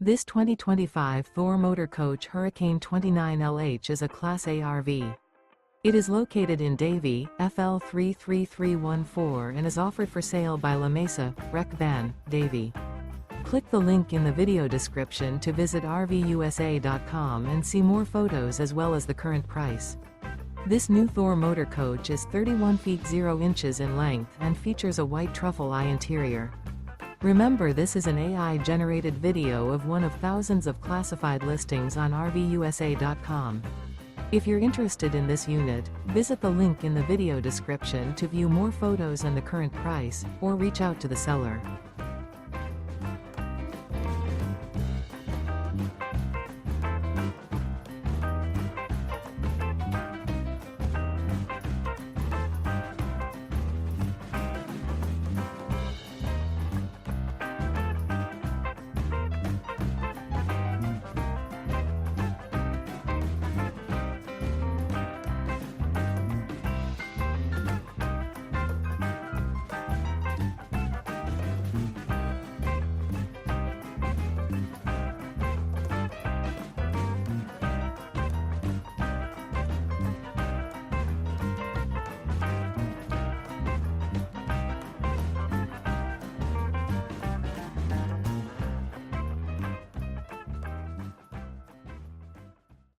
This 2025 Thor Motor Coach Hurricane 29LH is a Class A RV. It is located in Davie, FL 33314 and is offered for sale by Mesa, RecVan, Davie. Click the link in the video description to visit RVUSA.com and see more photos as well as the current price. This new Thor Motor Coach is 31 feet 0 inches in length and features a white truffle I interior. Remember, this is an AI-generated video of one of thousands of classified listings on RVUSA.com. If you're interested in this unit, visit the link in the video description to view more photos and the current price, or reach out to the seller.